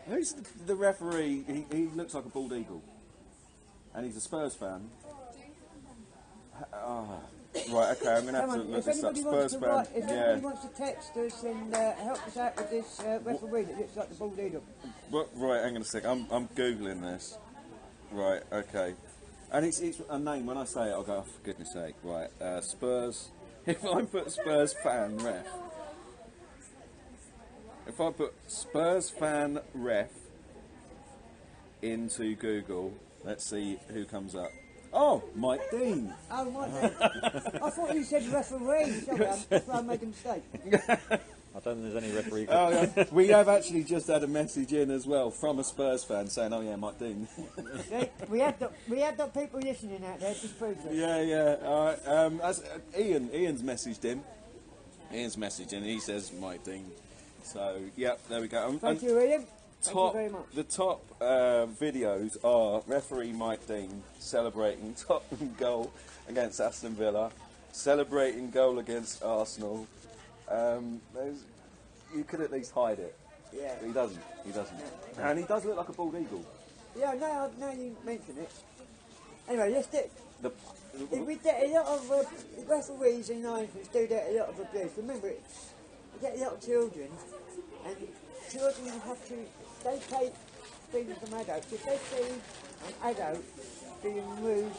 Who's the referee? He looks like a bald eagle, and he's a Spurs fan. Right, okay, I'm going to have to look this up. Spurs fan. If anybody wants to text us and help us out with this referee that looks like the bald eagle. Right, hang on a sec. I'm googling this. Right, okay, and it's a name. When I say it, I'll go, oh, for goodness sake. Right, Spurs. If I put Spurs fan ref. If I put Spurs fan ref into Google, let's see who comes up. Oh, Mike Dean. Oh, Mike Dean. I thought you said referee. Sorry, that's why I made a mistake. I don't think there's any referee. Oh, yeah. We have actually just had a message in as well from a Spurs fan saying, "Oh yeah, Mike Dean." See, we have got people listening out there to prove it. Yeah. All right. Ian's messaged him. Ian's messaged and he says Mike Dean. So yeah, there we go. Thank you, Ian. Thank you very much. The top videos are referee Mike Dean celebrating Tottenham goal against Aston Villa, celebrating goal against Arsenal. You could at least hide it. Yeah. But he doesn't. Yeah. And he does look like a bald eagle. Yeah, now you mention it. Anyway, let's do. We get a lot of referees and linesmen do get a lot of abuse. Remember, we get a lot of children, and children have to. They take things from adults. If they see an adult being rude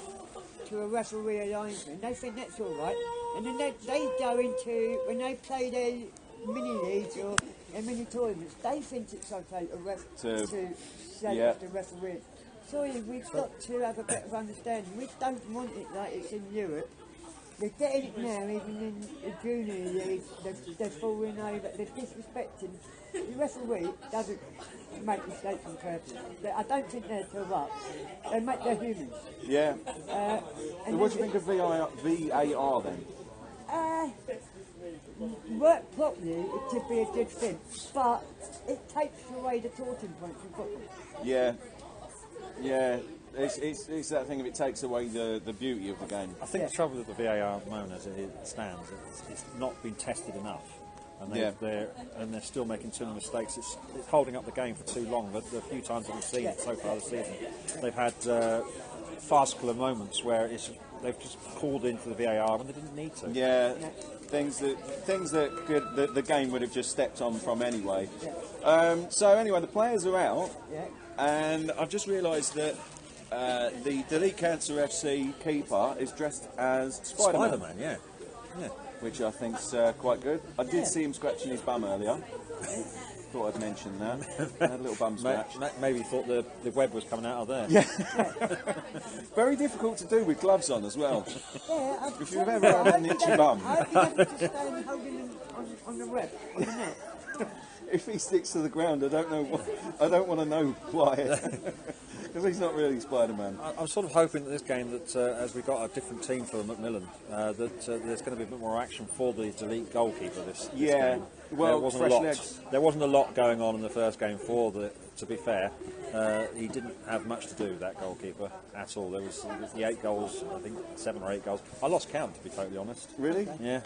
to a referee or linesman, they think that's all right, and then they go into when they play their mini leagues or their mini tournaments. They think it's okay to say the referee. Sorry, we've got to have a bit of understanding. We don't want it like it's in Europe. They're getting it now, even in the junior league. They're falling over. They're disrespecting. The referee doesn't make mistakes on purpose. I don't think they're too rough. They're humans. Yeah. So what do you think of VAR then? Work properly, it could be a good thing, but it takes away the talking points from football. Yeah. It's that thing if it takes away the beauty of the game. I think the trouble with the VAR at the moment as it stands, it's not been tested enough. And they're still making too many mistakes. It's holding up the game for too long. The few times that we've seen it so far this season, they've had farcical moments where they've just called into the VAR when they didn't need to. Yeah, things that the game would have just stepped on from anyway. So anyway, the players are out, and I've just realised that the Delete Cancer FC keeper is dressed as Spider-Man. Yeah. Which I think's quite good. I did see him scratching his bum earlier. Thought I'd mention that. Had a little bum scratch. Maybe thought the web was coming out of there. Yeah. Very difficult to do with gloves on as well. Yeah, if you've ever had an itchy bum. I'd be able to stand holding him on the web, on the net. If he sticks to the ground, I don't know. I don't want to know why. Because he's not really Spider-Man. I'm sort of hoping that this game, that as we got a different team for Macmillan, that there's going to be a bit more action for the Delete goalkeeper this game. Well, there wasn't a lot going on in the first game for to be fair. He didn't have much to do, that goalkeeper, at all. There was the 8 goals, I think 7 or 8 goals. I lost count, to be totally honest. Really? Yeah.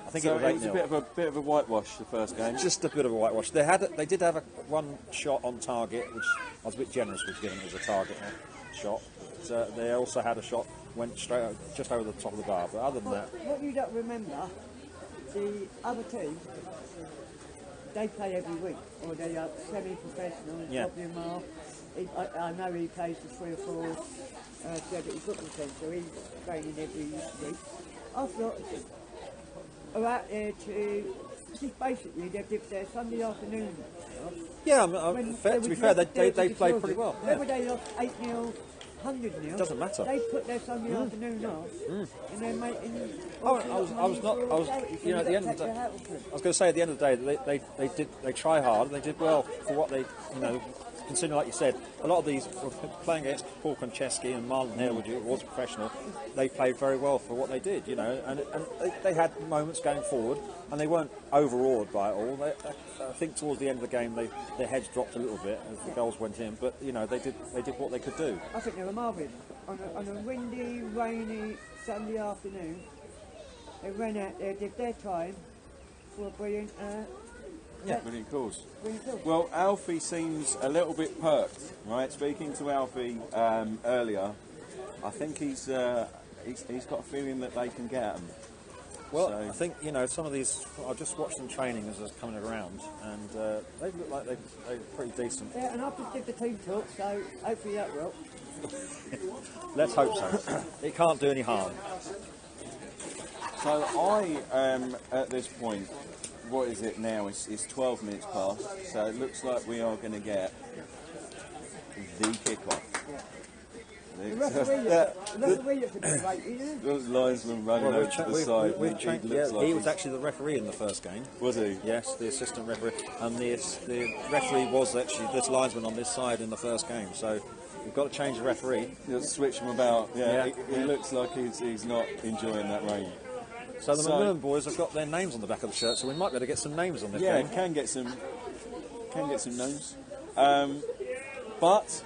I think so it was a bit of a whitewash, the first game. Just a bit of a whitewash. They did have one shot on target, which I was a bit generous with giving it as a target shot. But, they also had a shot went straight just over the top of the bar. But other than that, what you don't remember, the other team, they play every week, or they are semi-professional. Yeah. I know he plays for 3 or 4 celebrity football teams, so he's training every week. I thought. Are out there to just basically they did their Sunday afternoon. Yeah, to be fair, they played pretty well. Remember they lost 8-0, 100-0. Doesn't matter. They put their Sunday afternoon off, and they're making. At the end of the day, I was going to say at the end of the day they try hard. They did well for what they considering, like you said, a lot of these were playing against Paul Konchesky and Marlon Harewood, who was professional. They played very well for what they did, and they had moments going forward, and they weren't overawed by it all. I think towards the end of the game, their heads dropped a little bit as the goals went in, but they did what they could do. I think they were marvellous. On a windy, rainy Sunday afternoon, they ran out there, did their time for a brilliant Yeah. Brilliant calls. Brilliant calls. Well, Alfie seems a little bit perked, right? Speaking to Alfie earlier, I think he's got a feeling that they can get him. Well, So- I think, some of these, I've just watched them training as they're coming around, and they look like they're pretty decent. Yeah, and I've just did the team talk, so hopefully that will. Let's hope so. It can't do any harm. So I am at this point. What is it now? It's 12 minutes past. So it looks like we are going to get the kickoff. The referee looks a bit late, isn't he? Those linesmen running over to the side. He was actually the referee in the first game. Was he? Yes, the assistant referee, and the referee was actually this linesman on this side in the first game. So we've got to change the referee. Just switch him about. Yeah, Yeah. he looks like he's not enjoying that rain. So the Macmillan boys have got their names on the back of the shirt, so we might be able to get some names on this Yeah, game. can get some names. But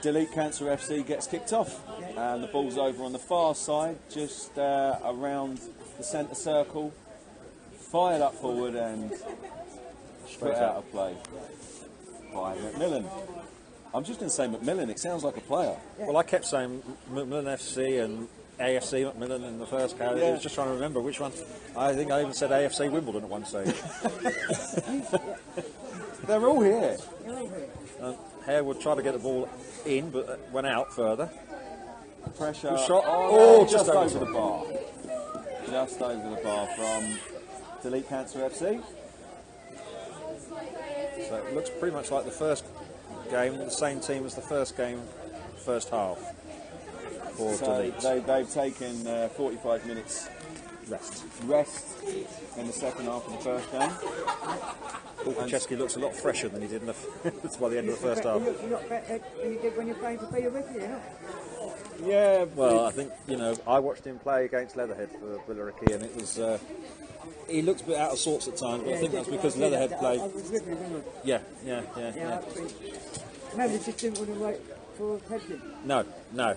Delete Cancer FC gets kicked off, and the ball's over on the far side, just around the centre circle, fired up forward and put out of play by Macmillan. I'm just going to say Macmillan. It sounds like a player. Well, I kept saying Macmillan FC and AFC Macmillan in the first game. I was just trying to remember which one. I think I even said AFC Wimbledon at one stage. They're all here. Harewood tried to get the ball in, but went out further. Pressure. Good shot. Oh, just over over the bar. Just over the bar from Delete Cancer FC. So it looks pretty much like the first game, the same team as the first game, first half. For So Delete. they've taken 45 minutes rest in the second half of the first game. Kucheski looks a lot fresher than he did by the end of the first half. You look a lot better than you did when you're playing for Peter Ricky, you know? Yeah, Well, I think, I watched him play against Leatherhead for Billericay, and it was, he looked a bit out of sorts at times, but I think that's because Leatherhead played. I was with him, wasn't Yeah. Maybe just didn't want to wait for Pedro. No,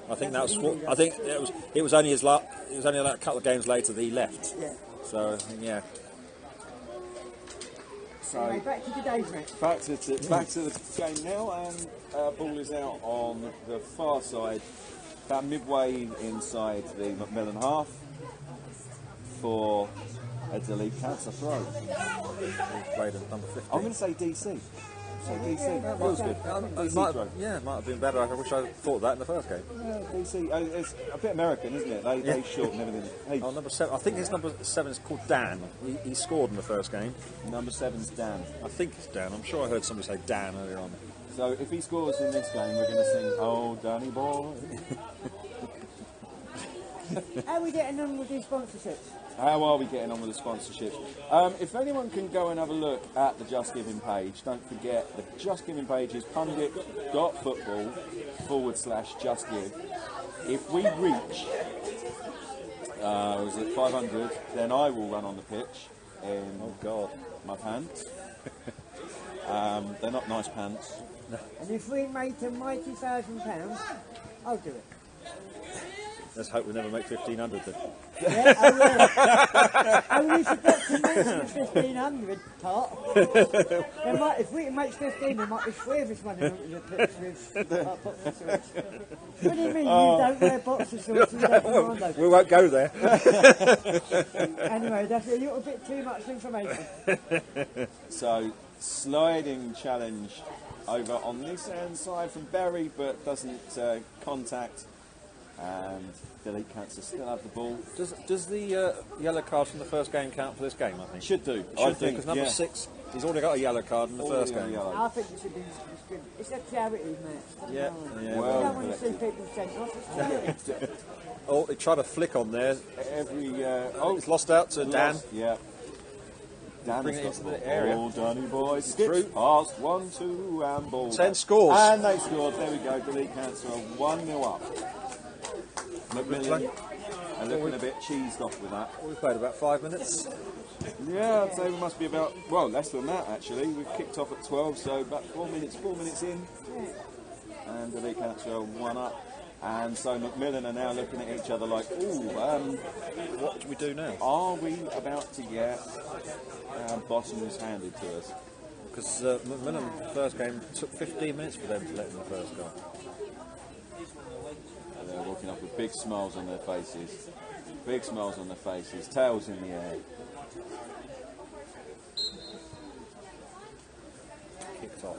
I think that was. I think it was only it was only like a couple of games later that he left. Yeah. So yeah. so Anyway, back to today's match. back to the game now, and ball is out on the far side, about midway inside the Macmillan half for a Delete Cancer throw. He played at number 15. I'm going to say DC. So DC. That was good. DC It might throw. it might have been better. I wish I thought of that in the first game. DC. It's a bit American, isn't it? They shorten everything. Hey, Oh, number 7. I think his number 7 is called Dan. He scored in the first game. number 7's Dan. I think it's Dan. I'm sure I heard somebody say Dan earlier on. So if he scores in this game, we're going to sing "Oh, Danny Boy." How are we getting on with these sponsorships? How are we getting on with the sponsorships? If anyone can go and have a look at the Just Giving page, don't forget the Just Giving page is pundit.football/justgive. If we reach, was it 500, then I will run on the pitch in my pants. They're not nice pants. And if we make a mighty £1,000, I'll do it. Let's hope we never make 1,500 then. Yeah, I will. Only forgot to mention the 1,500 part. If we can make 15, there might be 3 of us running onto the pitch with boxer shorts. What do you mean you don't wear boxer shorts and go commando? We won't go there. Anyway, that's a little bit too much information. So, sliding challenge over on this hand side from Berry, but doesn't contact. And Delete Cancer still have the ball. Does the yellow card from the first game count for this game, I think? Should do. I think, because number 6, he's already got a yellow card in the first game. Yellow. I think it should be good. It's a charity match. Yeah. We Well, don't want to see people sent off. It's charity. Oh, he tried to flick on there. It's It's lost out to Dan. Yeah. Dan Bring has it got into the the ball. area. Danny boy skips Through. past 1-2 and ball. 10 scores. And they scored. There we go. Delete Cancer are 1-0 up. Macmillan are looking a bit cheesed off with that. We played about 5 minutes. Yeah, I'd say we must be about, less than that actually. We've kicked off at 12, so about 4 minutes in. And Delete Cancer are 1 up. And so Macmillan are now looking at each other like, What do we do now? are we about to get bottom was handed to us. Because Macmillan first game took 15 minutes for them to let in the first goal. And they're walking up with big smiles on their faces. Big smiles on their faces, tails in the air. Kicked off.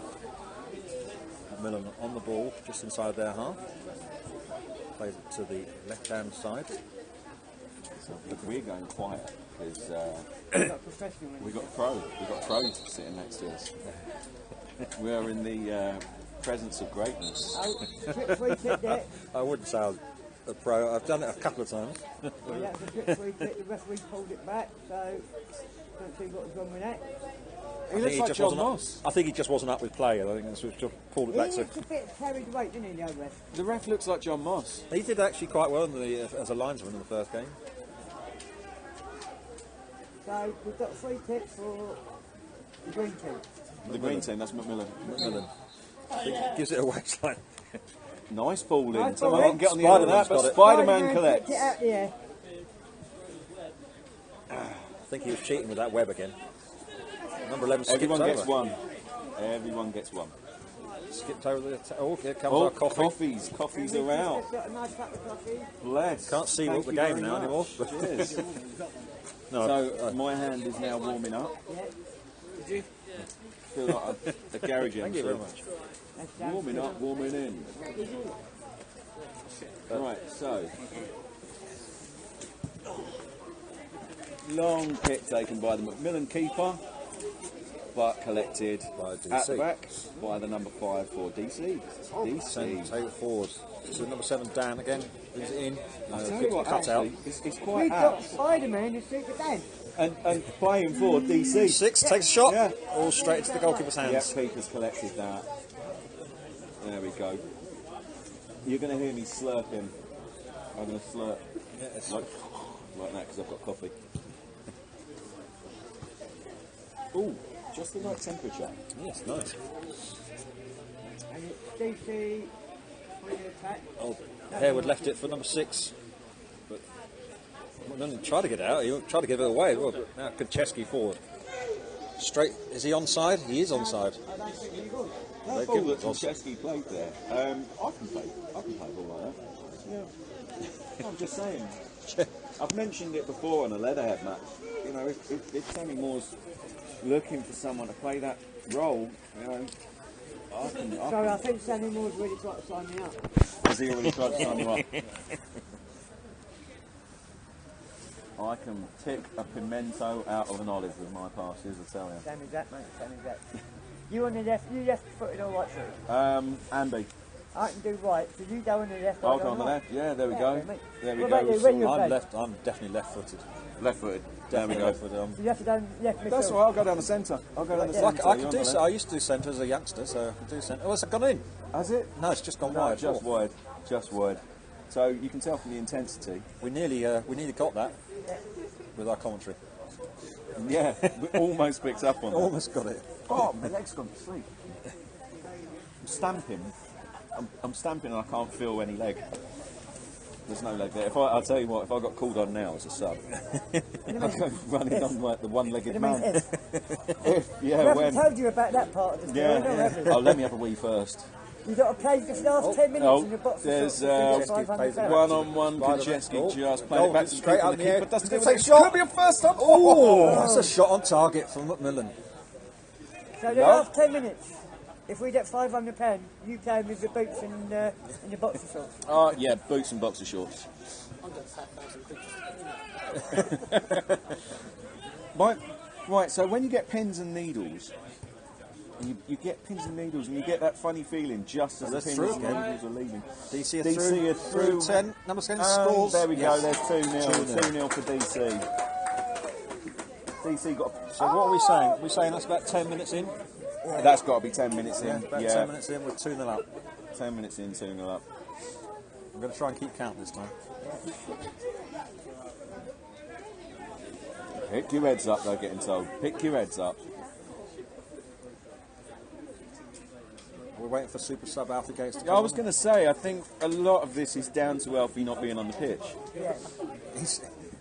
Macmillan on the ball, just inside their half. Plays it to the left-hand side. So, look, we're going quiet because we've got Pro sitting next to us. We are in the presence of greatness. I wouldn't say I was a pro. I've done it a couple of times. That's a trick free kick. The referee pulled it back, so don't see what was wrong with that. He looks like John Moss. I think he just wasn't up with play. I think that's what just pulled it back. He looks a bit carried away, didn't he, the old ref? The ref looks like John Moss. He did actually quite well as a linesman in the first game. So we've got a free kick for the green team. The green team, that's Macmillan. I think it gives it a waistline. Nice ball in. Nice Someone ball can get on the Spider-Man's end of that, but got it. Spider-Man collects. It out the air. I think he was cheating with that web again. Number 11 skipped Everyone over. gets one. Everyone gets one. Skipped over the... Oh, here comes our coffee. Coffees are out. Got a nice cup of coffee. Bless. Can't see Thank the you game very now much. anymore. Cheers. So my hand is now warming up. Yeah. Feel like a garage Thank MC. you very much. Warming up, warming in. Right, so long kick taken by the Macmillan keeper, but collected By at the DC. back by the number 5 for DC. DC. Take it forward. So number 7 Dan again. Brings it in. I'll tell you what, cut out. actually, it's We've quite got apt. Spider-Man and Super Dan. And playing for DC. 6 takes a shot. Yeah. All straight into the goalkeeper's Yep, hands. keeper's collected that. There we go. You're going to hear me slurping. I'm going to slurp Yes. like that because I've got coffee. Ooh, just the right temperature. Yes, nice. And it's DC on the attack. Oh, Harewood left it for number 6. But Macmillan tried to get out. He tried to give it away. Well, but now Konchesky forward. Straight. Is he onside? He is onside. I don't think he would. That They ball give that it to Konchesky played there. I can play a ball like that. Yeah. I'm just saying. I've mentioned it before on a Leatherhead match. You know, if Sammy Moore's looking for someone to play that role, you know, Sorry, I think Sammy Moore's really tried to sign me up. Has he already tried to sign you up? I can pick a pimento out of an olive with my passes, I tell you. Sammy's that, mate. Sammy's that. You on the left, you left footed or right footed? Ambi. I can do right, so you go on the left. I'll go on the left. Yeah, there we go. mate. There we What about go. you? Where you I'm play? I'm definitely left-footed. Left-footed. There we go. Left-footed. You have to go left midfield. That's all right, I'll go down the centre. I'll go down the centre. I you're could on do. the So, left. I used to do centre as a youngster, so I can do centre. Oh, it's gone in. Has it? No, it's just gone No, wide. just Oh. wide. Just wide. So you can tell from the intensity. We nearly got that with our commentary. Yeah, we almost picked up on that. Almost got it. Oh, my leg's gone to sleep. I'm stamping. I'm stamping and I can't feel any leg. There's no leg there. I'll tell you what, if I got called on now as a sub, I'd go running on like the one-legged man. Yeah, We haven't when? told you about that part of the story, have we? Oh, let me have a wee first. You've got to play the last 10 minutes in the box. There's £500. one-on-one. Konchesky just played it back to the straight keeper. up The the air. keeper doesn't Take get it. a shot. Could be a first time. Oh, that's a shot on target from Macmillan. So the last 10 minutes, if we get £500, you came with the boots and the boxer shorts. Oh, yeah, boots and boxer shorts. Right, so when you get pins and needles, and you get pins and needles, and you get that funny feeling just as the That's pins true and again. needles are leaving. DC DC are through. 10. Number 10 And scores. there we go, Yes. there's 2-0. 2-0. 2-0 for DC. DC got. So what are we saying? We're saying that's about 10 minutes in. That's got to be 10 minutes in. About Yeah, 10 minutes in. We're 2-0 up. 10 minutes in, 2-0 up. I'm going to try and keep count this time. Pick your heads up, they're getting told. Pick your heads up. We're waiting for Super Sub Alfie Gates to come I was on. going to say, I think a lot of this is down to Alfie not being on the pitch. Yeah.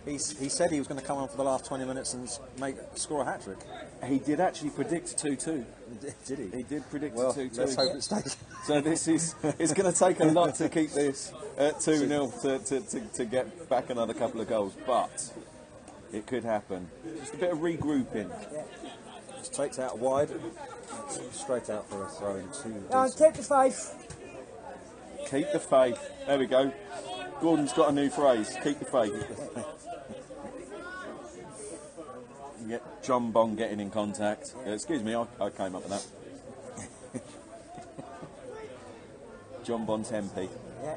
He said he was going to come on for the last 20 minutes and score a hat-trick. He did actually predict 2-2. Did he? He did predict Well, 2-2. let's hope it stays. So it's going to take a lot to keep this at 2-0 to get back another couple of goals, but it could happen. Just a bit of regrouping. Just takes out wide, straight out for a throw in two. Take the faith. Keep the faith. There we go. Gordon's got a new phrase. Keep the faith. You get John Bond getting in contact. Excuse me, I came up with that. John Bond Tempe. Yeah.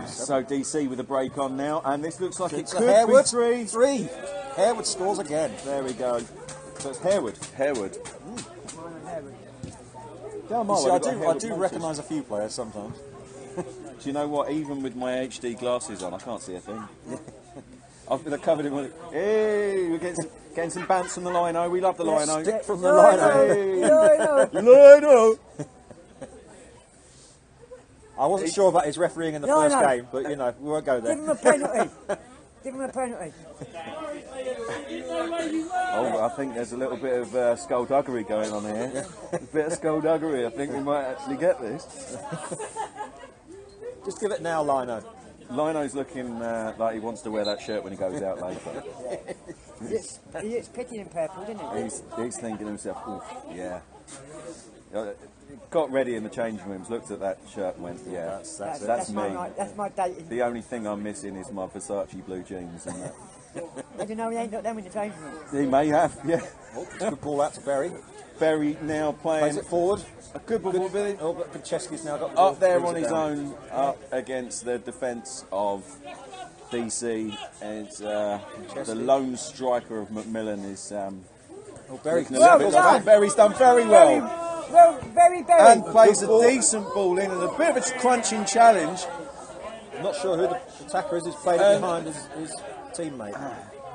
So DC with a break on now, and this looks like it could Harewood. be 3. Harewood scores again. There we go. So it's Harewood. Harewood. Down my You see, way, I we've got do Harewood motors. recognise a few players sometimes. Do you know what? Even with my HD glasses on, I can't see a thing. They're covered in. Hey, we're getting some bounce from the lino. We love the lino. Stick from the lino. Hey. Lino. I wasn't sure about his refereeing in the first game, but you know, we won't go there. Give him a penalty. Give him a penalty. Oh, I think there's a little bit of skullduggery going on here. A bit of skullduggery. I think we might actually get this. Just give it now, Lino. Lino's looking like he wants to wear that shirt when he goes out later. He looks pretty in purple, doesn't he? He's thinking to himself, oof, yeah. Got ready in the changing rooms, looked at that shirt and went, yeah, that's me. That's my dating. The only thing I'm missing is my Versace blue jeans. And that. I don't know, he ain't got them in the changing room. He may have, yeah. Oh, good ball out to Berry. Berry now playing. Plays it forward. A good ball, Billy. Oh, but Konchesky's now got the ball. Up there Brings on it his down. own, up against the defence of DC, and the lone striker of Macmillan is. Berry. looking a little bit like Berry's done very well. Well, very. And plays a decent ball in and a bit of a crunching challenge. I'm not sure who the attacker is. He's played it behind his teammate.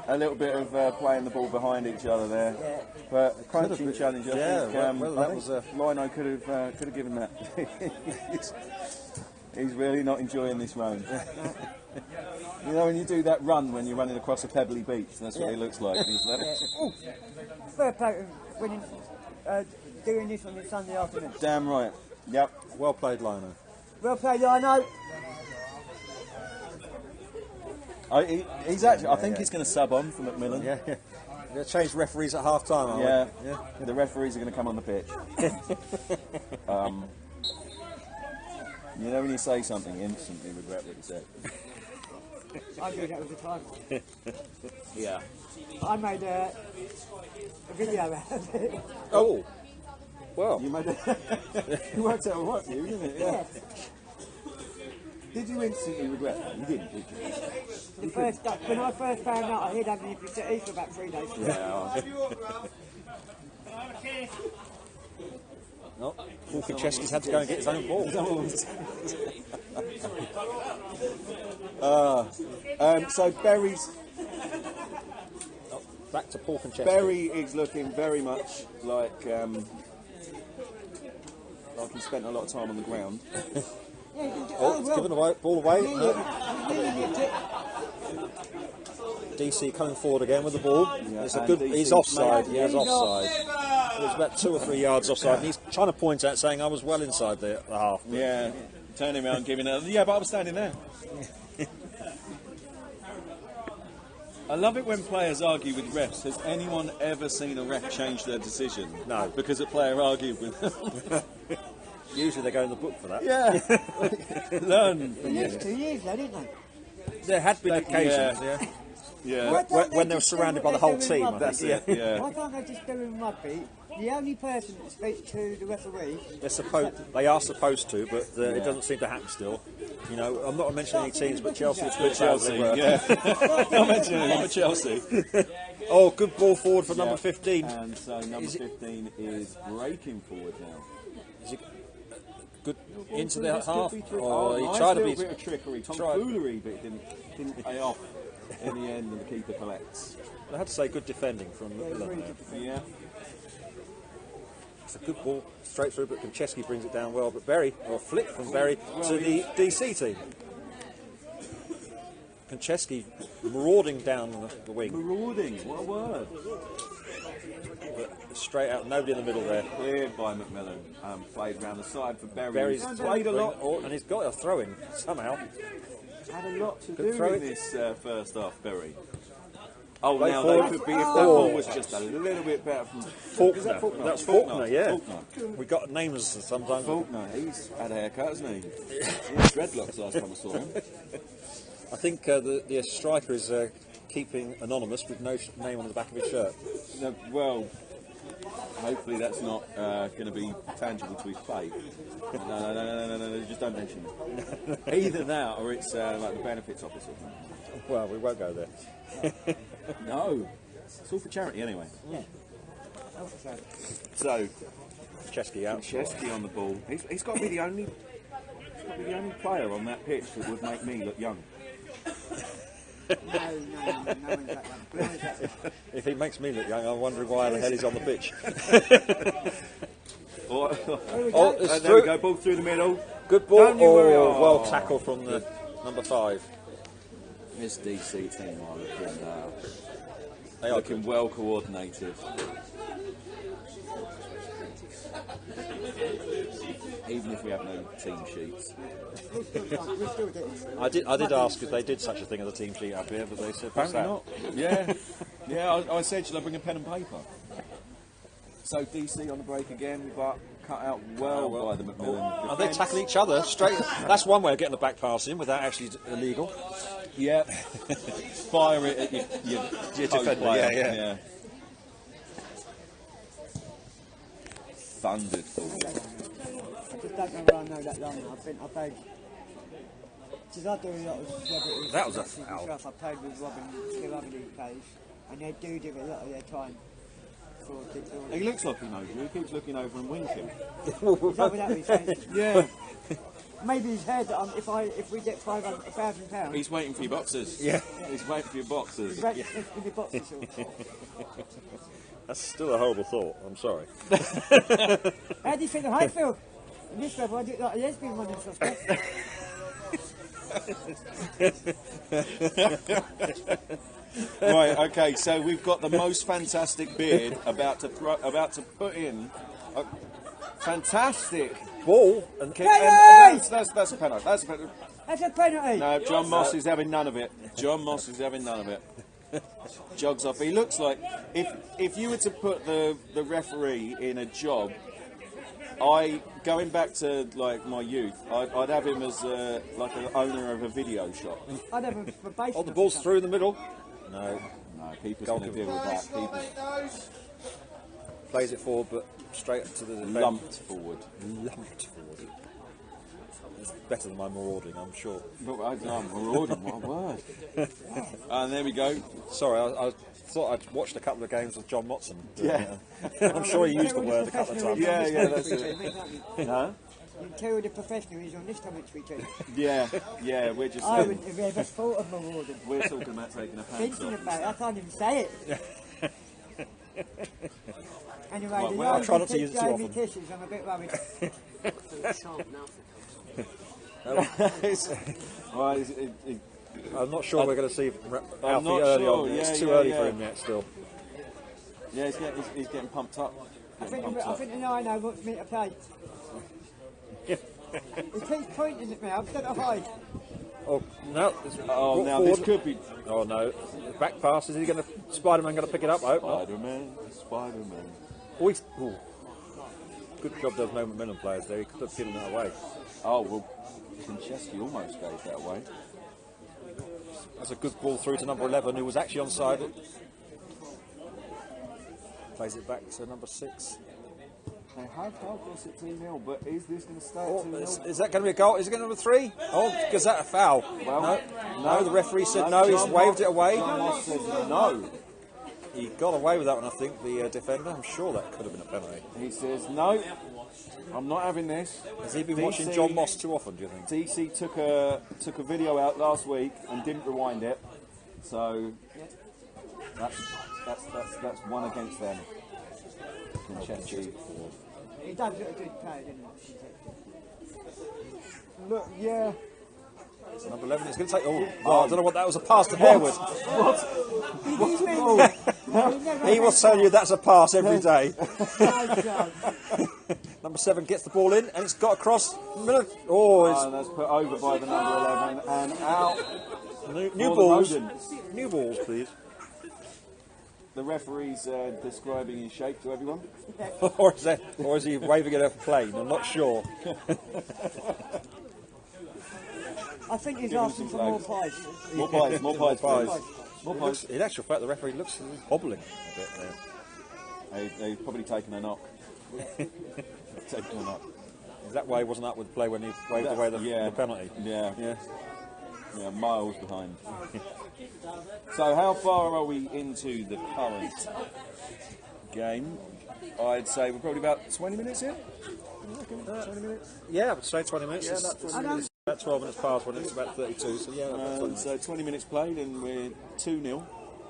A little bit of playing the ball behind each other there, but a crunching challenge. I think, that I was think Lino could have given that. He's really not enjoying this run. You know when you do that run when you're running across a pebbly beach, that's what it looks like. Fair play to winning, doing this on a Sunday afternoon. Damn right. Yep. Well played, Lino. Well played, Lino. He's actually. I think he's going to sub on for Macmillan. Yeah. They'll change referees at half time, Yeah. we? Yeah. The referees are going to come on the pitch. You know when you say something, instantly regret what you said. I do that all the time. Yeah. I made a video out of it. Oh. Well. You made you worked out right for you, didn't it? Yeah. Did you instantly regret that? You didn't, did you? When I first found out, I hid underneath the city for about 3 days. Yeah. No. Paul Konchesky's had to go and get his own ball. So Berry's. Back to Paul Konchesky. Berry is looking very much like he spent a lot of time on the ground. It's given away, ball away. DC coming forward again with the ball. Yeah, It's a good. DC He's offside. made- He's offside. It's about 2 or 3 yards offside. And he's trying to point out, saying I was well inside the half. Yeah, turning around, giving it. Yeah, but I was standing there. I love it when players argue with refs. Has anyone ever seen a ref change their decision? No. Because a player argued with them. Usually they go in the book for that. Yeah. Learn. The next 2 years, though, didn't they? There had been occasions, Yeah. when they were surrounded by the whole team. I think. That's it. Yeah. Why can't they just do in rugby? The only person that speaks to the referee. They are supposed to, but it doesn't seem to happen still. You know, I'm not mentioning any teams, but Chelsea have But Chelsea, yeah. Not mentioning it, but Chelsea. Oh, good ball forward for number 15. And so number 15 is breaking forward now. Is it good into the half? Oh, He nice tried to little be. bit of trickery, tomfoolery, but it didn't pay off in the end, and the keeper collects. I had to say, good defending from Macmillan. Yeah. It's a good ball straight through, but Konchesky brings it down well. But Berry, or flick from Berry to the DC team. Konchesky marauding down the wing. Marauding, what a word. But straight out, nobody in the middle there. Cleared by Macmillan. Played round the side for Berry. Berry's played a lot. and he's got a throw-in somehow. Had a lot to Good do throw in it. this first half, Berry. Oh, Play now forward. they could be if that ball was just a little bit better from Faulkner. Faulkner? That's Faulkner, yeah. Faulkner. We got names sometimes. Faulkner, he's had a haircut, hasn't he? He had dreadlocks last time I saw him. I think the striker is keeping anonymous with no name on the back of his shirt. No, well, hopefully that's not going to be tangible to his fate. No, just don't mention it. Either that or it's like the benefits office or something. Well, we won't go there. No, it's all for charity anyway. Yeah. So, Chesky out. Chesky on the ball. He's got to be the only player on that pitch that would make me look young. No one's like that. If he makes me look young, I'm wondering why the hell he's on the pitch. It's There we go, ball through the middle. Good ball. Don't you worry. Well tackled from the number 5. This DC team are They are looking well coordinated. Even if we have no team sheets. We're still getting through. I did ask if they did such a thing as a team sheet up here, but they said what's Apparently that? not. Yeah, yeah. I said, shall I bring a pen and paper? So DC on the break again, but cut out well by the Macmillan. Are they tackling each other straight? That's one way of getting the back pass in without actually illegal. Yeah. Fire it at your defender, player. yeah. Thundered forward. I just don't know where I know that long. I've played. Because I do a lot of celebrities. That was a and foul. stuff. I played with Robin, two other league players, and they do give a lot of their time for the. He looks like he knows you. He keeps looking over and winking. Is that what that is saying? Yeah. Maybe he's heard that if we get £500,000. He's waiting for your boxes. Yeah. He's waiting for your boxes. He's waiting for the boxes. That's still a horrible thought. I'm sorry. How do you think the height feel? In this level, I do it like a lesbian one and stuff. Right. Okay. So we've got the most fantastic beard about to put in a fantastic Ball and kick. And that's a penalty. That's a penalty. That's a penalty. No, John Moss is having none of it. John Moss is having none of it. Jogs off. He looks like if you were to put the referee in a job, going back to like my youth, I'd have him as like an owner of a video shop. I'd have a probation. oh, the ball's through the middle. No, People's going to deal with that. People plays it forward, but straight to the defence. lumped forward. Lumped forward. It's better than my marauding, I'm sure. But I'm marauding. What a word! And there we go. Sorry, I thought I'd watched a couple of games with John Motson. Yeah. I'm sure he used the word a couple of times. Yeah, that's it. Huh? You tell the professional he's on this commentary team. Yeah. We're just. I wouldn't have ever thought of marauding. We're talking about taking a pants Thinking off. about it, I can't even say it. Anyway, the I'll young try not to use it too gave me often. tissues, I'm a bit worried. I'm not sure we're going to see Alfie not early sure. on. It's Yeah, too yeah, early yeah. for him yet still. Yeah, he's getting pumped up. I think the Nino wants me to play. He keeps pointing at me, I'm still at hide. Oh, no. Oh, now this could be Oh, no. Back pass. Is he going to... Spider-Man going to pick it up? I hope not. Spider-Man. Oh, ooh. Good job those No Macmillan players there. He could have given that away. Oh, well, Konchesky almost gave that away. That's a good ball through to number 11, who was actually onside it. Plays it back to number 6. They have held us at 2-0, but is this going to stay Oh, at 2-0? is that going to be a goal? Is it going to be 3? Oh, is that a foul? Well, no, the referee said no, he's waved it away. John Moss said no. He got away with that one, I think, the defender. I'm sure that could have been a penalty. He says, no, I'm not having this. Has he been watching John Moss too often, do you think? DC took a video out last week and didn't rewind it, so that's one against them. Konchesky. He does look a good player, doesn't he? Look, yeah. Number 11 is going to take. I don't know what that was. A pass to Harewood. What's the ball? He will tell you that's a pass every day. Number 7 gets the ball in and it's got across. And that's put over by the number 11 and out. New balls. New balls, please. The referee's describing his shape to everyone. or is he waving it off a plane? I'm not sure. I think he's asking for more pies. More pies, more pies, pies. More pies. In actual fact, the referee looks hobbling a bit there. They've probably taken a knock. Taken a knock. Is that why he wasn't up with play when he waved away the penalty? Yeah, miles behind. So how far are we into the current game? I'd say we're probably about 20 minutes in. 20 minutes? Yeah, I would say 20 minutes. Yeah, that's 20 minutes. About 12 minutes past when it's about 32, so yeah. About 20 so 20 minutes played and we're 2-0.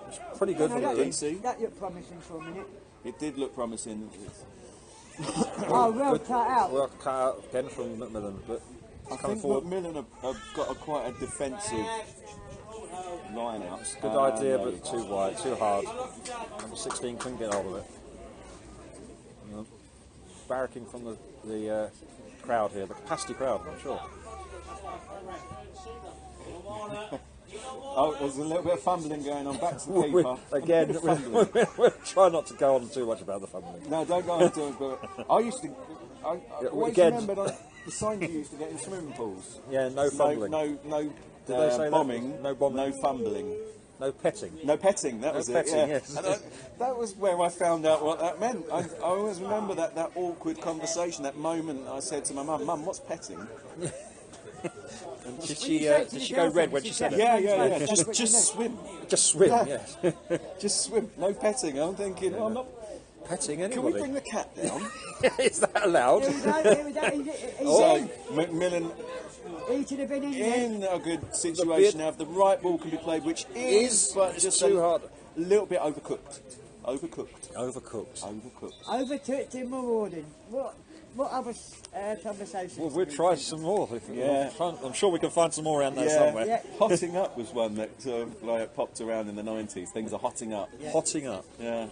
It's pretty good for the DC. That looked promising for a minute. It did look promising. Well cut out. Well cut out again from Macmillan, but I think Macmillan have got quite a defensive line out. It's a good idea, but too wide, too hard. Number 16 couldn't get hold of it. Barracking from the crowd here, the capacity crowd, I'm sure. There's a little bit of fumbling going on. Back to the keeper. Again, we'll try not to go on too much about the fumbling. No, don't go on too much. But I used to. I always remembered the signs you used to get in swimming pools. Yeah, no fumbling. No Did they say bombing. That? No bombing. No fumbling. No petting. No petting, that was petting, it. Yeah. Yes. And that was where I found out what that meant. I always remember that awkward conversation, that moment I said to my mum, "Mum, what's petting?" Did she go red when she said it? Yeah. Just swim. Just swim, yes. Just swim. No petting. I'm thinking, I'm not petting anybody. Can we bring the cat down? Is that allowed? So, Macmillan He should have been in a good situation now. If the right ball can be played, which is but just too hard. A little bit overcooked. Overcooked. Overcooked in Marauding. What other conversations? Well, we'll try some more. I'm sure we can find some more around there somewhere. Yeah. Hotting up was one that popped around in the 90s. Things are hotting up. Yeah. Hotting up. Yeah.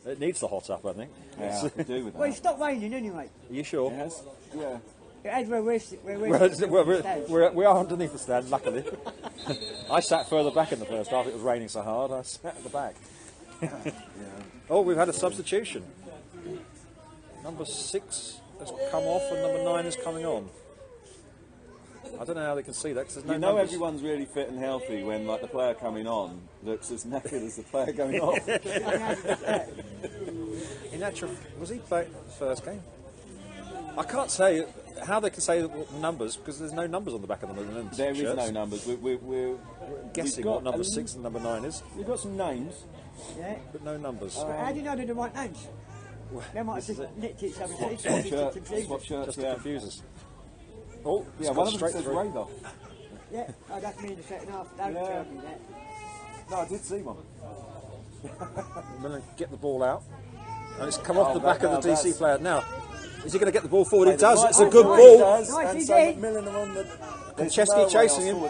It needs to hot up, I think. Yeah, I could do with that. Well, it stopped raining anyway. Are you sure? Yes. Yeah. As We are underneath the stand, luckily. I sat further back in the first half. It was raining so hard. I sat at the back. Oh, we've had a substitution. Number 6 has come off and number 9 is coming on. I don't know how they can see that because there's no numbers. Everyone's really fit and healthy when the player coming on looks as knackered as the player going off. In actual, was he playing the first game? I can't say how they can say the numbers because there's no numbers on the back of them. There is no numbers. We're guessing what number 6 and number 9 is. We've got some names, but no numbers. How do you know they're the right names? They might have just nicked each other. Just to confuse us. Oh, yeah, one of them says Raider. Yeah, that's me in the second half. Don't tell me that. No, I did see one. I'm going to get the ball out. And it's come off the back of the DC player. Now, is he going to get the ball forward? He does. It's a good ball. Nice, and so Macmillan are on the... Konchesky chasing him.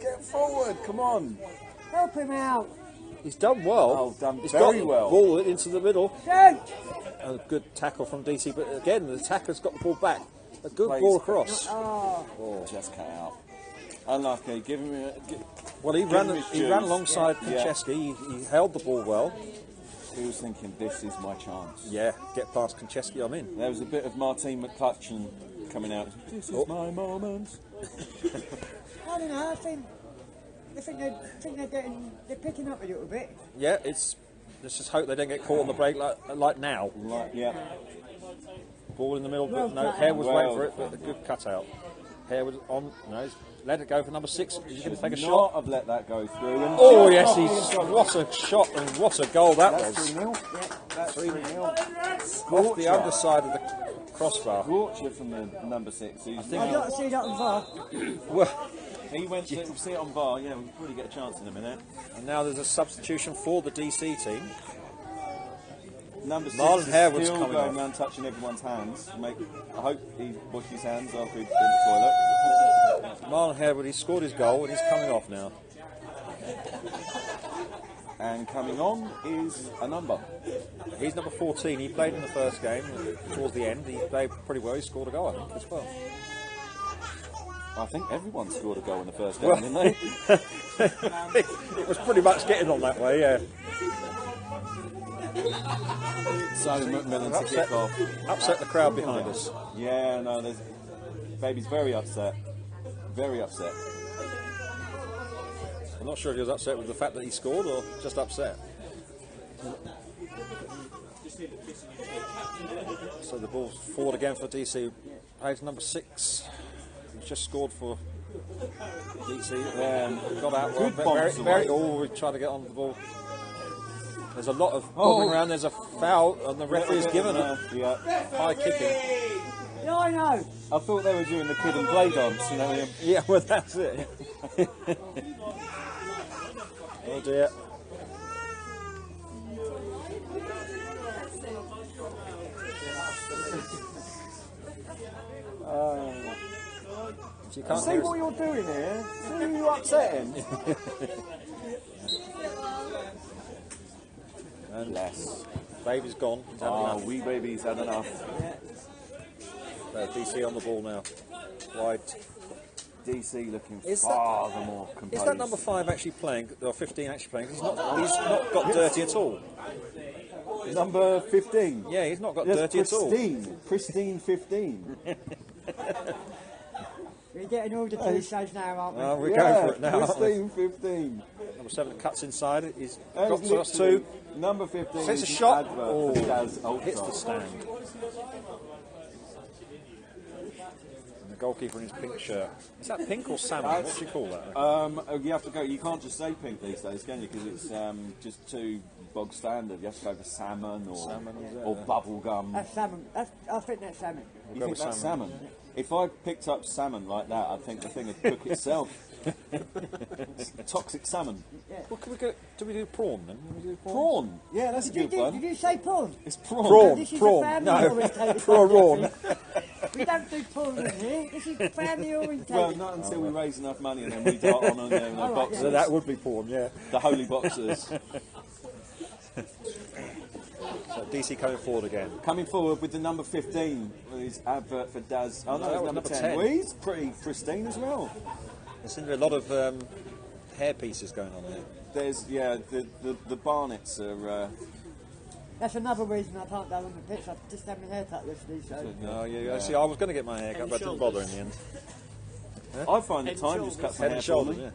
Get forward, come on. Help him out. He's done well. He's got the ball into the middle. Shoot! A good tackle from DC, but again, the attacker's got the ball back. A good ball across. Just cut out. Unlucky. Give him a... Well, he ran alongside Konchesky. He held the ball well. He was thinking, this is my chance. Yeah, get past Konchesky, I'm in. There was a bit of Martine McCutcheon coming out. This is my moment. I don't know, I think they're picking up a little bit. Yeah, let's just hope they don't get caught on the break like now. Ball in the middle, but no, Hare was waiting for it, but a good cutout. Hare was on, he's let it go for number 6. He's going to take a shot. I've let that go through. Oh yes, what a shot and what a goal that was. 3-0. That's 3-0. Off the underside of the crossbar. Scorcher from the number 6. I've got to see that on VAR. Well, he went to see it on VAR. Yeah, we'll probably get a chance in a minute. And now there's a substitution for the DC team. Number 6 Marlon Harewood's still coming going off. around touching everyone's hands. I hope he washed his hands after he'd been to the toilet. Marlon Harewood, he's scored his goal and he's coming off now. And coming on is a number. He's number 14. He played in the first game. Towards the end, he played pretty well. He scored a goal, I think, as well. I think everyone scored a goal in the first game, didn't they? It was pretty much getting on that way, yeah. So Macmillan to kick off. Upset the crowd behind us. Yeah, no, Baby's very upset. Very upset. I'm not sure if he was upset with the fact that he scored or just upset. So the ball's forward again for DC. Page number 6. He's just scored for DC. Got out well. We tried to get on the ball. There's a lot of bobbing around. There's a foul, and the referee's given a high kicking. Yeah, I know. I thought they were doing the kid and play dance, you know. Yeah, well, that's it. Oh dear. So you can't see what you're doing here. See who you're upsetting. And Baby's gone. He's had enough. Wee Baby's had enough. DC on the ball now. Wide. DC looking far the more composed. Is that number 5 actually playing, or 15 actually playing? He's not got dirty at all. Number 15? Yeah, he's not got dirty at all. Pristine 15. We're getting all the T-shirts now, aren't we? We're going for it now. Pristine 15. Number 7 cuts inside. He's got Literally to us 2. Number 15. Hits a shot. Hits the stand. Goalkeeper in his pink shirt. Is that pink or salmon? What do you call that? You have to go. You can't just say pink these days, can you? Because it's just too bog standard. You have to go for salmon or bubble gum. That's salmon. I think that's salmon. You think that's salmon? If I picked up salmon like that, I think the thing would cook itself. Toxic salmon. Yeah. Well, do we do prawn then? Prawn? Yeah, that's a good one. Did you say prawn? It's prawn. Prawn. No, prawn. We don't do prawn in here. This is family orientated. Well, not until we raise enough money and then we dart on there with boxers. So that would be prawn, yeah. The holy boxers. So DC coming forward again. Coming forward with the number 15 with his advert for Daz. Oh no, number 10. Well, he's pretty pristine as well. There seems to be a lot of hair pieces going on there. There's the Barnets are. That's another reason I can't go on the pitch. I've just had my hair cut yesterday, so. Oh yeah. See, I was going to get my hair cut, but I didn't bother in the end. I find the time just cuts my hair shoulder. Yeah.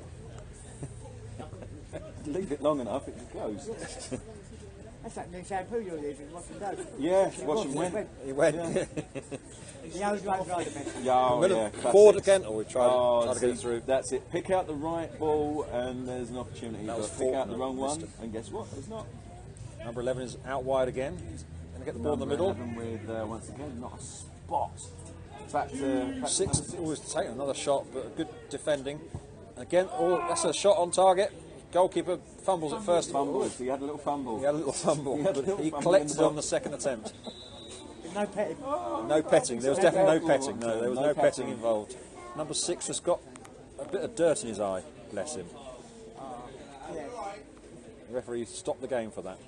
Leave it long enough, it just goes. That's that new shampoo you're using, wash and go. Yeah, wash and went. He went. Yeah. The old road rider method. Yeah, forward again. We tried to get it through. That's it. Pick out the right ball, and there's an opportunity. That was pick out the wrong one, and guess what? It's not. Number 11 is out wide again. He's going to get the ball in the middle. 11 with once again not a spot. Back to 6 always taking another shot, but good defending. Again, that's a shot on target. Goalkeeper fumbles at first. Fumbles. He had a little fumble. He collected on the second attempt. No petting. No petting. There was definitely no petting. No, there was no petting involved. Number 6 has got a bit of dirt in his eye. Bless him. The referee stopped the game for that.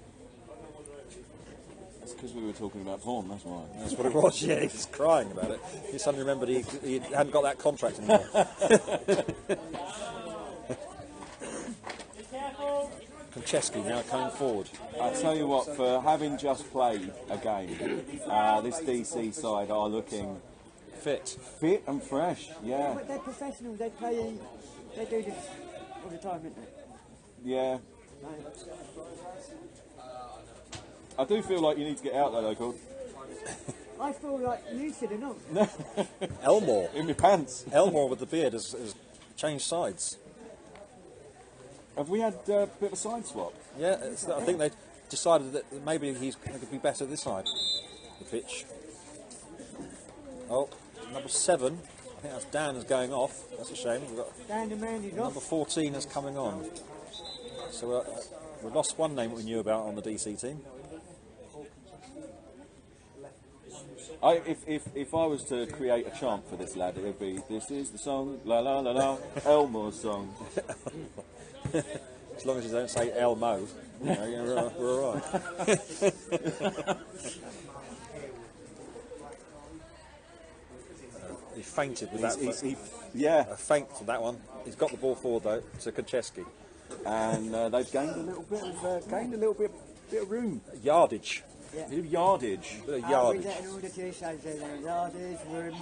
That's because we were talking about form, that's why. That's what it was, yeah, he was crying about it. He suddenly remembered he hadn't got that contract anymore. Konchesky now coming forward. I tell you what, for having just played a game, this DC side are looking fit and fresh, yeah. But they're professionals, they do this all the time, don't they? Yeah. I do feel like you need to get out there, though, Gord. I feel like you should have not. Elmore. In my pants. Elmore with the beard has changed sides. Have we had a bit of a side swap? Yeah, I think they decided that maybe he's going to be better this side. The pitch. Oh, number 7. I think that's Dan is going off. That's a shame. We've got Dan the man is off. number 14 is coming on. So we lost one name that we knew about on the DC team. If I was to create a chant for this lad, it would be, "This is the song, la la la la, Elmore's song." As long as you don't say Elmo, we're all right. He fainted with that. Yeah. A feint for that one. He's got the ball forward though to Konchesky. And they've gained a little bit of room. Yardage. Yeah. A bit of yardage. Bit of yardage. Yardage, room.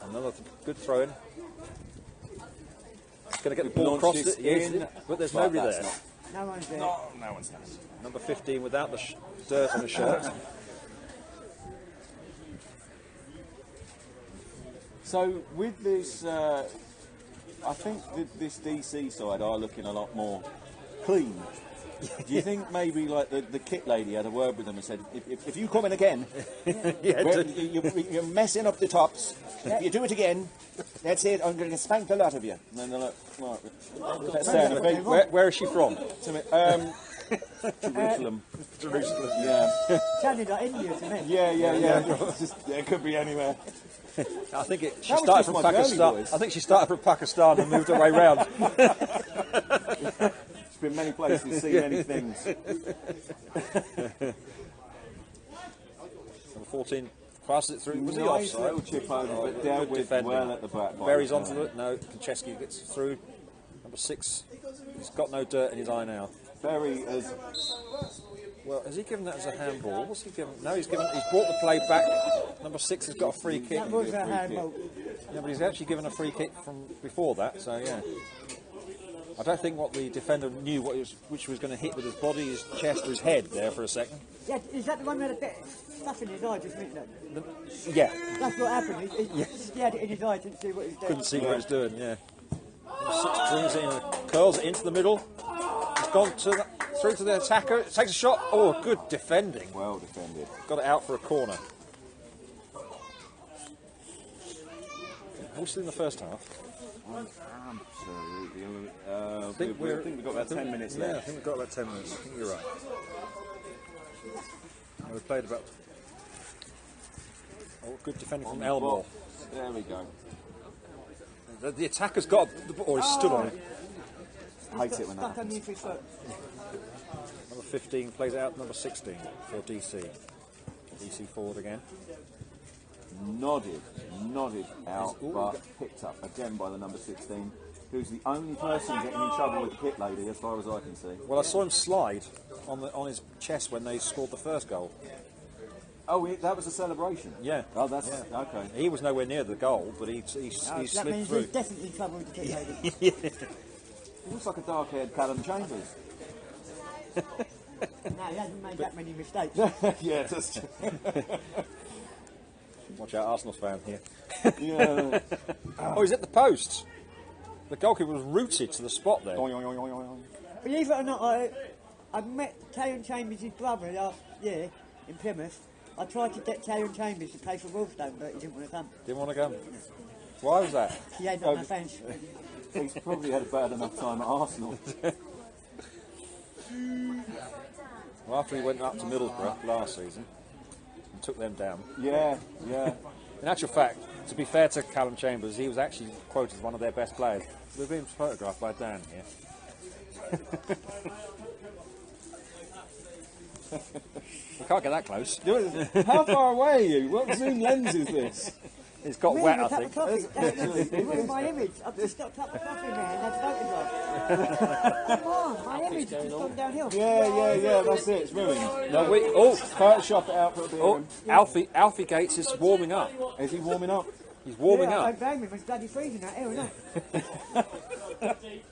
Another good throw in. He's going to get the ball across it, yes, but there's nobody there. No one's there. No one's there. Number 15 without the dirt on his shirt. So with this, I think this DC side are looking a lot more clean. Do you think maybe like the kit lady had a word with them and said, if you come in again, you're messing up the tops. If you do it again, that's it. I'm going to spank the lot of you. And then they're like, right, Where is she from? Jerusalem. Jerusalem. Yeah. Sounded like India to me. Yeah. It could be anywhere. I think she started from Pakistan. I think she started from Pakistan and moved her way round. It's been many places, seen many things. Number 14 passes it through. Was he Nice offside? little chip over, but dealt with well at the back. Buries onto it. No, Konchesky gets through. Number 6. He's got no dirt in his eye now. Berry has. Well, has he given that as a handball? What's he given? No, he's brought the play back. Number 6 has got a free kick. That was a handball. Yeah, but he's actually given a free kick from before that, so yeah. I don't think what the defender knew which was going to hit with his body, his chest or his head there for a second. Yeah, is that the one with a bit of stuff in his eye just missed it? Yeah. That's what happened. He had it in his eye, didn't see what he was doing. Couldn't see what he was doing, yeah. Number 6 brings it in, curls it into the middle. He's gone through to the attacker, takes a shot. Oh, good defending. Well defended. Got it out for a corner. What's in the first half? Absolutely. I think we've got about 10 minutes left. Yeah, I think we've got about 10 minutes. I think you're right. We played about. Oh, good defending from Elmore. There we go. The attacker's got the ball, or he stood on it. Hates it when that Stuck underneath his foot. Number 15 plays out number 16 for DC. DC forward again. Nodded out, but picked up again by the number 16, who's the only person getting in trouble with the kit lady, as far as I can see. Well, I saw him slide on his chest when they scored the first goal. Oh, that was a celebration? Yeah. Oh, that's okay. He was nowhere near the goal, but he That slid means through. he's definitely in trouble with the kit lady. He looks like a dark-haired Callum Chambers. No, he hasn't made that many mistakes. Yeah, that's true. Watch out, Arsenal fan here. Yeah. Oh, he's at the post. The goalkeeper was rooted to the spot there. Believe it or not, I met Callum Chambers' brother last year in Plymouth. I tried to get Callum Chambers to play for Wealdstone, but he didn't want to come. Didn't want to go. Why was that? He had not enough fans. He's probably had a bad enough time at Arsenal. Well, after he went up to Middlesbrough last season and took them down. Yeah. In actual fact, to be fair to Callum Chambers, he was actually quoted as one of their best players. We're being photographed by Dan here. We can't get that close. How far away are you? What zoom lens is this? It's got wet, I think. It ruined my image. I've just got a cup of coffee in there and that's photograph. Come on, my image has just gone downhill. Yeah, that's it. It's ruined. No, Photoshop it out for a bit. Alfie Gates is warming up. Is he warming up? He's warming I up. blame him. It's bloody freezing out here, isn't it?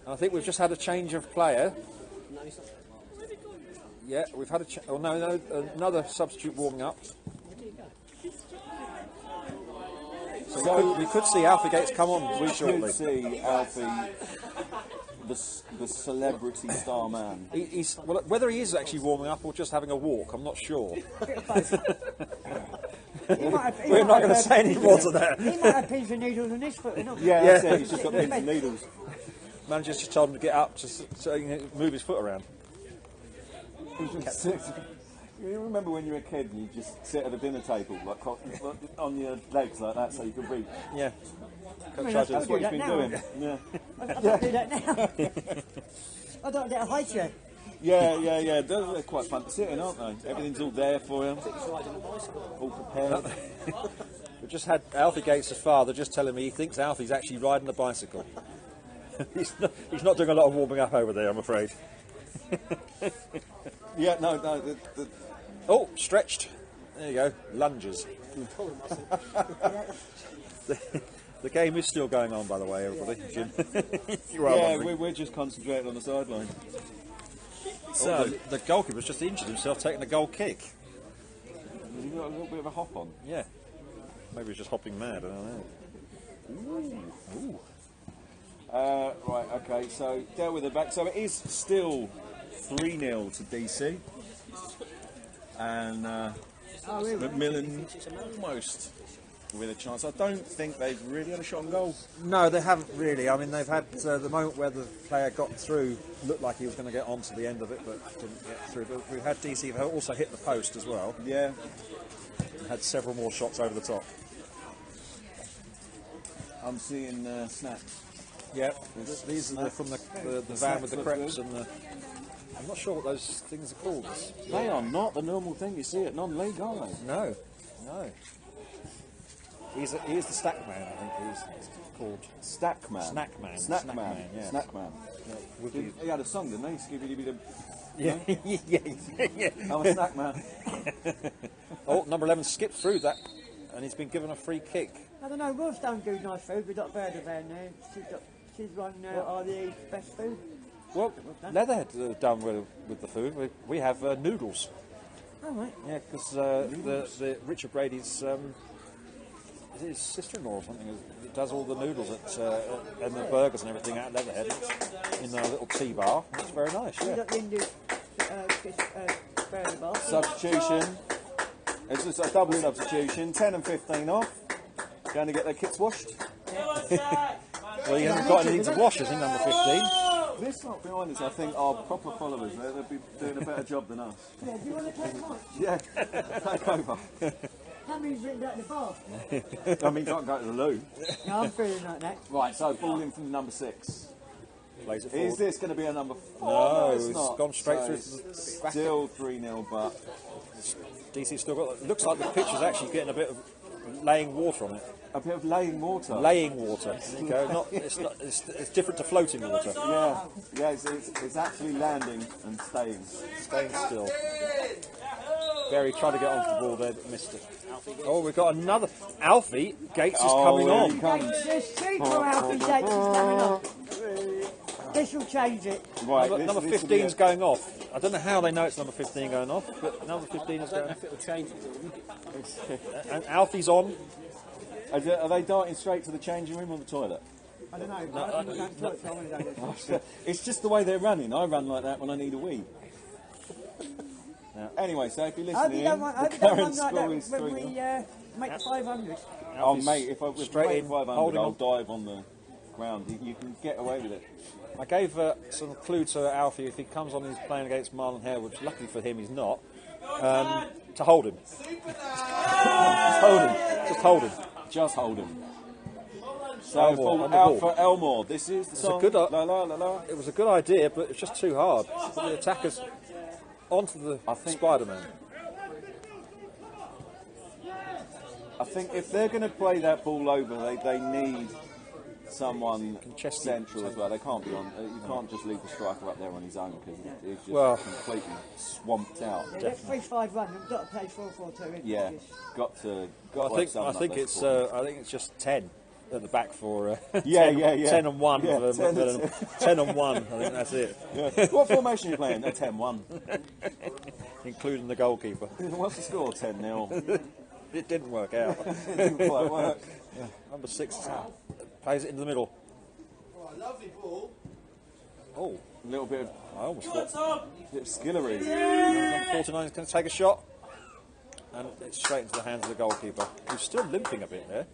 I think we've just had a change of player. Yeah, we've had another substitute warming up. So we could see Alfie Gates come on shortly. We could see Alfie, the celebrity star man. Well, whether he is actually warming up or just having a walk, I'm not sure. We're not going to say any more to that. He might have pins and needles on his foot. Yeah, that's it. He's just got pins and needles. Manager's just told him to get up so he can move his foot around. You remember when you were a kid and you just sit at a dinner table, like on your legs like that, so you could reach? Yeah. That's what you've been doing. Yeah. I don't do that now. I don't get a high chair. Yeah. They're quite fun to sit in, aren't they? Everything's all there for you. All prepared. We've just had Alfie Gates' father just telling me he thinks Alfie's actually riding a bicycle. He's not doing a lot of warming up over there, I'm afraid. Yeah, no. Oh, stretched. There you go. Lunges. The game is still going on, by the way, everybody. Jim. We're just concentrating on the sideline. So the goalkeeper's just injured himself taking a goal kick. You got a little bit of a hop on. Yeah. Maybe he's just hopping mad. I don't know. Ooh. Right. Okay. So dealt with the back. So it is still 3-0 to DC, and Macmillan almost with a chance. I don't think they've really had a shot on goal. No, they haven't really. I mean, they've had the moment where the player got through, looked like he was going to get onto the end of it, but didn't get through. But we've had DC who also hit the post as well. Yeah. And had several more shots over the top. I'm seeing snacks. Yeah, these are from the van with the crepes and the... I'm not sure what those things are called. They are not the normal thing you see at non-league, are they? No. He is the stack man, I think he's called. Stackman. Snackman. Snackman, yeah. Snackman. Yeah. He had a song, didn't he? Scooby-Dooby-Doo. Yeah. I'm a snackman. Oh, number 11 skipped through that, and he's been given a free kick. I don't know, Wealdstone do nice food. We've got a bird around there. She's run RDE's best food. Well, Leatherhead done with the food. We have noodles. Oh, right. Yeah, because the Richard Brady's is it his sister-in-law or something that does all the noodles and the burgers and everything at Leatherhead. It's in a little tea bar. It's very nice. We've Yeah. got the Indian burger bar. Substitution. It's just a double substitution. 10 and 15 off. Going to get their kits washed. Well, he hasn't got anything to wash, has he, number 15? This lot behind us, I think, are proper followers. They'll be doing a better job than us. Yeah, do you want to take mine? Yeah, take over. How many's written out the bar? I mean, can't go to the loo. No, I'm feeling like that. Right, so ball in from number 6. Plays it forward. Is this going to be a number 4? No, it's it's not. gone straight So through it's to the still 3-0, but DC's still got... It looks like the pitch is actually getting a bit of laying water on it. a bit of laying water. Laying water. There you go. It's different to floating water. Yeah, it's actually landing and staying. Staying still. Barry tried to get onto the ball there, but missed it. Oh, we've got another. Alfie Gates is coming here on. he comes. There's two for Alfie Gates is coming on. This will change it. Right, Number 15 is going off. I don't know how they know it's number 15 going off, but number 15 is going off. It'll change it. And Alfie's on. Are they darting straight to the changing room or the toilet? I don't know. It's just the way they're running. I run like that when I need a wee. Anyway, so if you're I hope listening, you don't want, I the hope you don't current want like score that is when 3-0. we make the 500. Oh Alfie's mate, if I straight make in, 500, holding I'll on. dive on the ground. You can get away with it. I gave some clue to Alfie if he comes on and he's playing against Marlon Hare, which luckily for him he's not, to hold him. Just hold him. Just hold him. Just hold him. So Elmore, on the out ball. for Elmore. This is the song. good, La la la la. It was a good idea, but it's just too hard. Put the attackers onto the Spider-Man. I think if they're going to play that ball over, they need someone Chesty. central as well. They can't be on. You can't just leave the striker up there on his own because he's just Well- completely swamped out. Yeah, that's 3-5-1. We've got to play 4-4-2. isn't it? Yeah, got to. I have think someone up there it's supporting. I think it's just 10 at the back for 10 and 1 Yeah, for 10 Macmillan. 10 and 1. I think that's it, Yeah. What formation are you playing? A 10-1. including the goalkeeper. What's the score? 10-0. It didn't work out. It didn't quite work. Number 6 plays it into the middle. Lovely ball. Oh, A little bit of, I almost thought bit of skillery. number 49 is going to take a shot, and it's straight into the hands of the goalkeeper, who's still limping a bit there.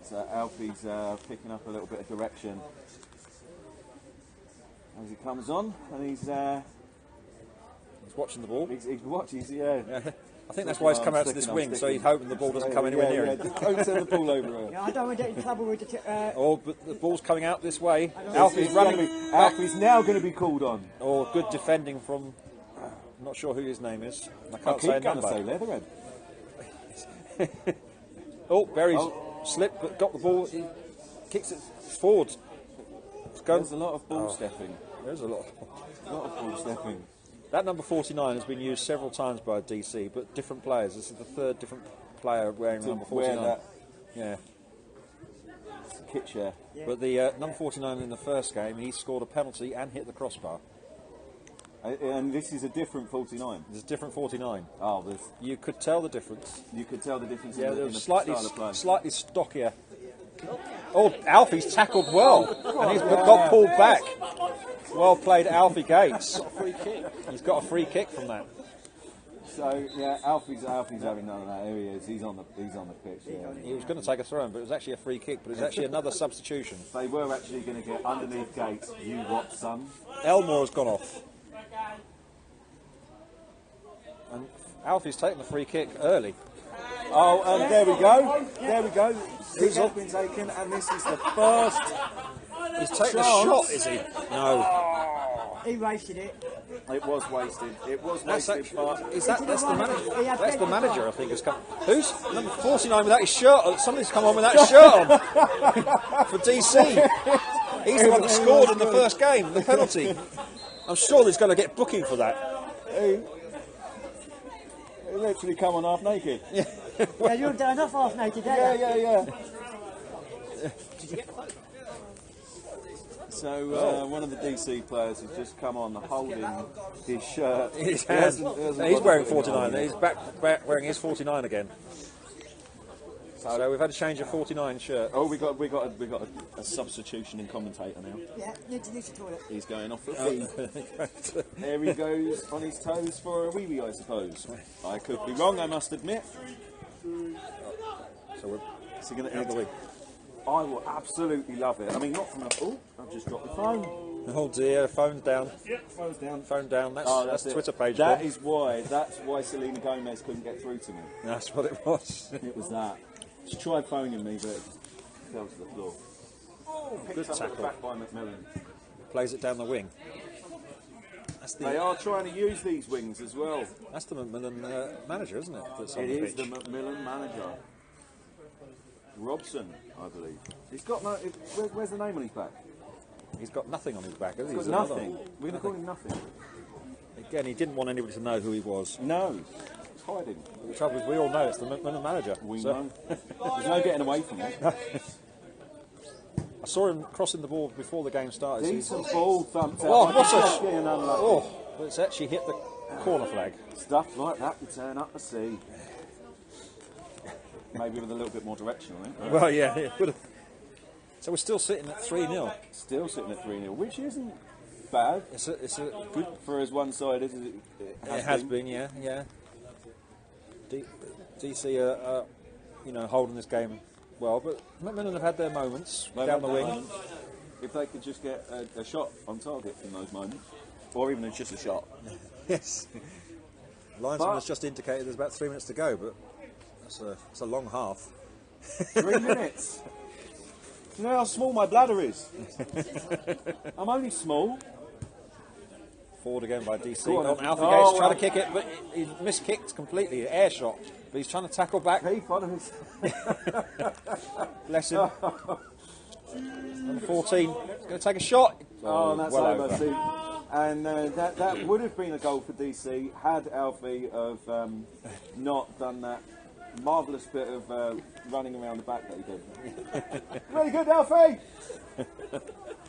So Alfie's picking up a little bit of direction. As he comes on, and he's watching the ball. He's watching, yeah. I think that's why he's come out to this wing, so he's hoping the ball doesn't come anywhere near him. Don't send the ball over. Yeah, I don't want to get in trouble with the... But the ball's coming out this way. Alfie's running. Alfie's now going to be called on. Or good defending from... I'm not sure who his name is. I can't say a number. Say Leatherhead. Berry's slipped, but got the ball. He kicks it forward. There's a lot of ball stepping. There's a lot of ball stepping. That number 49 has been used several times by DC, but different players. This is the third different player wearing number 49. Yeah. It's a kit share. Yeah. But the number 49 in the first game, he scored a penalty and hit the crossbar. And this is a different 49. This is a different 49. Oh, you could tell the difference. You could tell the difference. Yeah, in the slightly stockier. Oh, Alfie's tackled well, and he's got pulled back. Well played, Alfie Gates. He's got a free kick from that. So yeah, Alfie's having none of that. Here he is. He's on the pitch. Yeah. He was going to take a throw in, but it was actually a free kick. But it was actually another substitution. They were actually going to get underneath Gates. You what, son? Elmore has gone off, and Alfie's taken the free kick early. Oh, and there we go. There we go. Who's has been taken, and this is the first. He's taken a shot, is he? No. He wasted it. It was wasted. It was wasted. That's the manager. That's the manager, I think, has come. Who's number 49 without his shirt on? Somebody's come on without his shirt on for DC. He's the one that scored in the first game, the penalty. I'm sure he's going to get booking for that. He literally come on half naked. Yeah, you're done off half naked, yeah. So one of the DC players has just come on holding his shirt. His hands. He's wearing 49. He's back wearing his 49 again. So we've had a change of 49 shirt. Oh, we got a substitution in commentator now. Yeah, need to use the toilet. He's going off for a pee. There he goes on his toes for a wee-wee, I suppose. I could be wrong, I must admit. So we're going to enter. I will absolutely love it. I mean, not from a... Oh, I've just dropped the phone. Oh dear, phone's down. Yep, phone's down. Phone down. That's the Twitter page. That's why Selena Gomez couldn't get through to me. That's what it was. It was that. She tried phoning me, but it fell to the floor. Oh, good tackle. Back by Macmillan. Plays it down the wing. They are trying to use these wings as well. That's the Macmillan manager, isn't it? It is the Macmillan manager. Robson, I believe. He's got no... Where's the name on his back? He's got nothing on his back, has he? He's got nothing. We're going to call him nothing. Again, he didn't want anybody to know who he was. No. He's hiding. The trouble is, we all know it's the Macmillan manager. We know. There's no getting away from it. I saw him crossing the ball before the game started. Decent ball thumped out. Oh, but it's actually hit the corner flag. Stuff like that you turn up to see. Maybe with a little bit more direction on it. Right? Well, yeah, it would have. So we're still sitting at 3-0. Still sitting at 3-0, which isn't bad. It's a good for as one-sided as it has been. Yeah. DC are holding this game well, but Macmillan have had their moments down the wing. If they could just get a shot on target from those moments, or even just a shot. Yes. Linesman has just indicated there's about 3 minutes to go, but it's a long half. 3 minutes. You know how small my bladder is. I'm only small. Forward again by DC. Alfie Gates trying to kick it, but he miskicked completely. Air shot, but he's trying to tackle back. Keep on him. Bless him. Number 14 is going to take a shot. Oh, that's well over. See, and that would have been a goal for DC had Alfie have not done that marvellous bit of running around the back that he did. Really good, Alfie!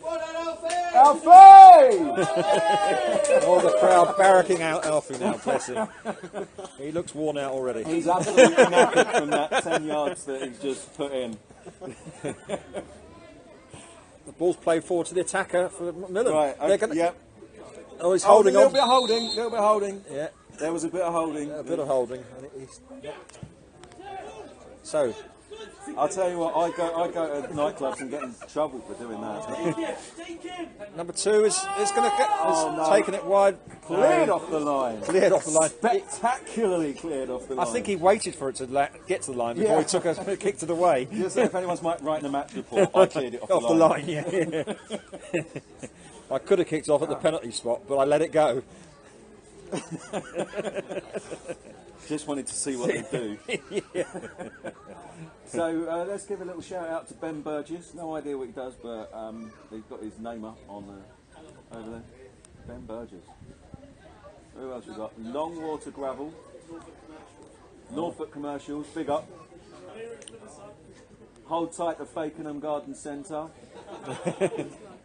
Well done, Alfie! Alfie! All the crowd barracking out Alfie now, bless him. He looks worn out already. He's absolutely knackered from that 10 yards that he's just put in. The ball's played forward to the attacker for Macmillan. Right, okay, yep. Oh, he's holding on. A little bit holding. Yeah. There was a bit of holding. A bit of holding. So, I'll tell you what, I go to nightclubs and get in trouble for doing that. Number 2 is going to get taking it wide. Cleared off the line. Cleared off the line. Spectacularly cleared off the line. I think he waited for it to get to the line before he took a kicked it away. Just if anyone's writing a match report, I cleared it off the line. Yeah. I could have kicked off at the penalty spot, but I let it go. Just wanted to see what they do. So let's give a little shout out to Ben Burgess. No idea what he does, but he's got his name up on over there. Ben Burgess. Who else we got? Longwater Gravel. Norfolk Commercials. Big up. Hold tight to Fakenham Garden Centre.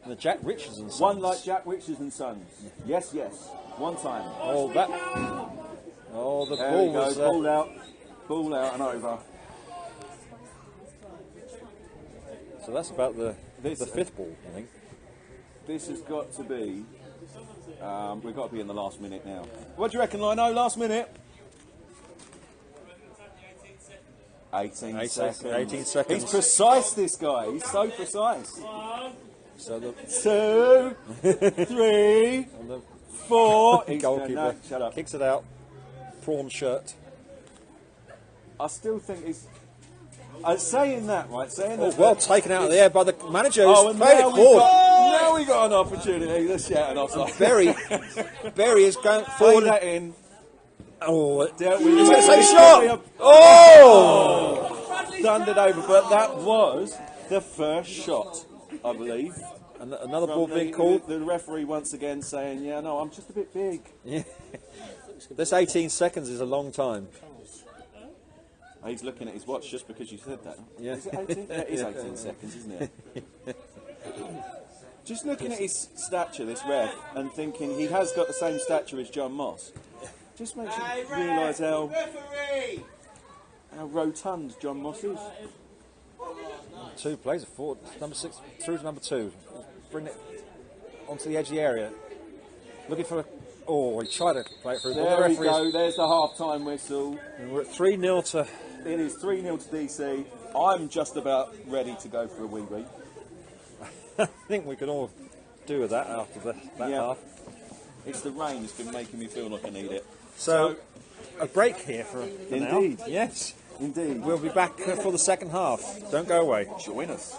The Jack Richards and Sons. One like Jack Richards and Sons. Yes, yes. One time. Oh, that. Oh, the there ball we go. was Ball out and over. So that's about the 5th ball, I think. This has got to be. We've got to be in the last minute now. What do you reckon, Lino? Last minute? 18 seconds. 18 seconds. He's precise, this guy. He's so precise. So the 2, 3, 4. Goalkeeper no, shut up. kicks it out. Prawn shirt. I still think he's. Saying that, right? Saying that. Well taken out of the air by the manager. Oh, Who's played it forward. Now we got an opportunity. Let's shout an offside. Berry is going forward. That in. Oh, He's going to say shot. Oh! Thundered over, but that was the first shot, I believe. And another ball being called. The referee once again saying, "Yeah, no, I'm just a bit big." Yeah. This 18 seconds is a long time. He's looking at his watch just because you said that. Yeah. Is it 18? Yeah, it is 18 seconds, isn't it? Just looking at his stature, this ref, and thinking he has got the same stature as John Moss, just makes you realise how rotund John Moss is. 2 plays it forward. Number 6 through to number 2. Bring it onto the edge of the area. Looking for he tried to play it through. There we go. There's the half-time whistle. And we're at 3-0 to. It is 3-0 to DC. I'm just about ready to go for a wee-wee. I think we can all do with that after that half. It's the rain that's been making me feel like I need it. So a break here for indeed. Now. Yes. Indeed. We'll be back for the second half. Don't go away. Join us.